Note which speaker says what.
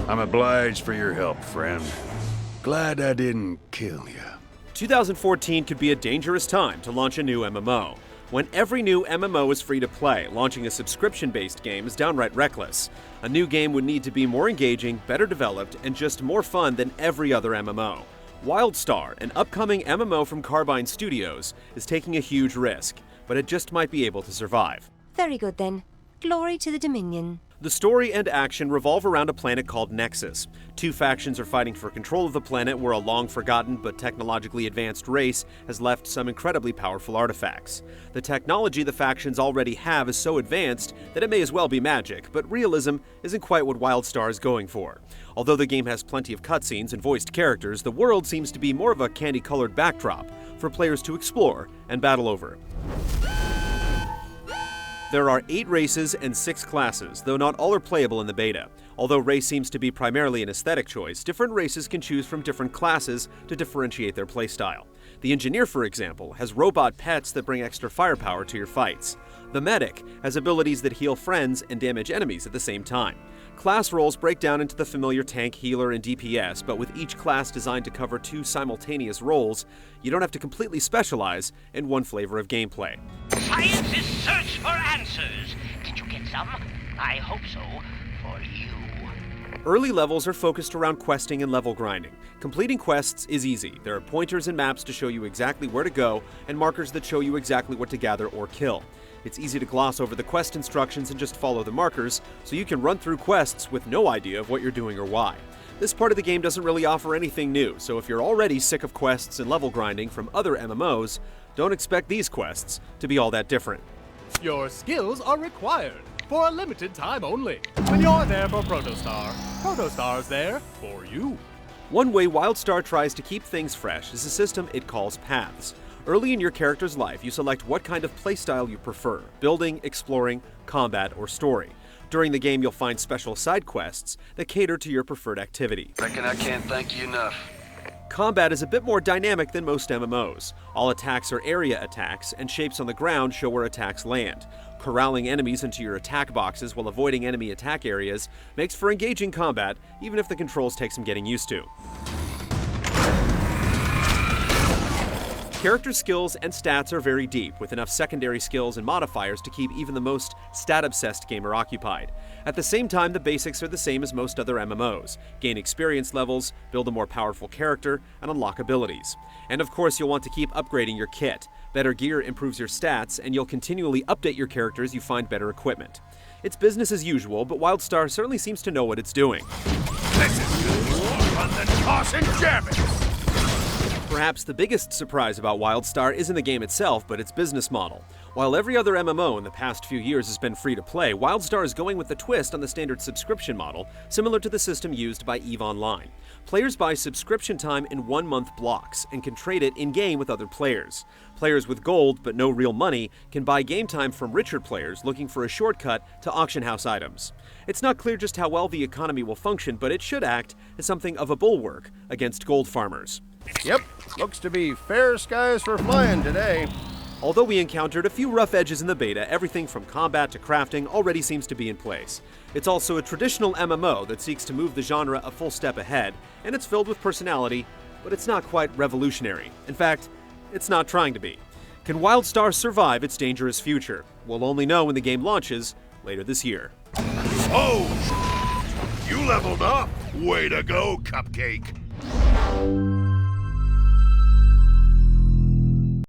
Speaker 1: I'm obliged for your help, friend. Glad I didn't kill you.
Speaker 2: 2014 could be a dangerous time to launch a new MMO. When every new MMO is free to play, launching a subscription-based game is downright reckless. A new game would need to be more engaging, better developed, and just more fun than every other MMO. WildStar, an upcoming MMO from Carbine Studios, is taking a huge risk, but it just might be able to survive.
Speaker 3: Very good then. Glory to the Dominion.
Speaker 2: The story and action revolve around a planet called Nexus. Two factions are fighting for control of the planet where a long-forgotten but technologically advanced race has left some incredibly powerful artifacts. The technology the factions already have is so advanced that it may as well be magic, but realism isn't quite what WildStar is going for. Although the game has plenty of cutscenes and voiced characters, the world seems to be more of a candy-colored backdrop for players to explore and battle over. There are 8 races and 6 classes, though not all are playable in the beta. Although race seems to be primarily an aesthetic choice, different races can choose from different classes to differentiate their playstyle. The engineer, for example, has robot pets that bring extra firepower to your fights. The medic has abilities that heal friends and damage enemies at the same time. Class roles break down into the familiar tank, healer, and DPS, but with each class designed to cover 2 simultaneous roles, you don't have to completely specialize in one flavor of gameplay.
Speaker 4: Science's search for answers. Did you get some? I hope so. For you.
Speaker 2: Early levels are focused around questing and level grinding. Completing quests is easy. There are pointers and maps to show you exactly where to go, and markers that show you exactly what to gather or kill. It's easy to gloss over the quest instructions and just follow the markers, so you can run through quests with no idea of what you're doing or why. This part of the game doesn't really offer anything new, so if you're already sick of quests and level grinding from other MMOs, don't expect these quests to be all that different.
Speaker 5: Your skills are required for a limited time only. When you're there for Protostar, Protostar's there for you.
Speaker 2: One way WildStar tries to keep things fresh is a system it calls paths. Early in your character's life, you select what kind of playstyle you prefer: building, exploring, combat, or story. During the game, you'll find special side quests that cater to your preferred activity.
Speaker 1: Reckon I can't thank you enough.
Speaker 2: Combat is a bit more dynamic than most MMOs. All attacks are area attacks, and shapes on the ground show where attacks land. Corralling enemies into your attack boxes while avoiding enemy attack areas makes for engaging combat, even if the controls take some getting used to. Character skills and stats are very deep, with enough secondary skills and modifiers to keep even the most stat-obsessed gamer occupied. At the same time, the basics are the same as most other MMOs. Gain experience levels, build a more powerful character, and unlock abilities. And of course, you'll want to keep upgrading your kit. Better gear improves your stats, and you'll continually update your character as you find better equipment. It's business as usual, but WildStar certainly seems to know what it's doing.
Speaker 1: This is good. Run the toss and jam it!
Speaker 2: Perhaps the biggest surprise about WildStar isn't the game itself, but its business model. While every other MMO in the past few years has been free to play, WildStar is going with a twist on the standard subscription model, similar to the system used by EVE Online. Players buy subscription time in 1-month blocks and can trade it in-game with other players. Players with gold but no real money can buy game time from richer players looking for a shortcut to auction house items. It's not clear just how well the economy will function, but it should act as something of a bulwark against gold farmers.
Speaker 6: Yep, looks to be fair skies for flying today.
Speaker 2: Although we encountered a few rough edges in the beta, everything from combat to crafting already seems to be in place. It's also a traditional MMO that seeks to move the genre a full step ahead, and it's filled with personality, but it's not quite revolutionary. In fact, it's not trying to be. Can WildStar survive its dangerous future? We'll only know when the game launches later this year.
Speaker 1: Oh, you leveled up. Way to go, Cupcake.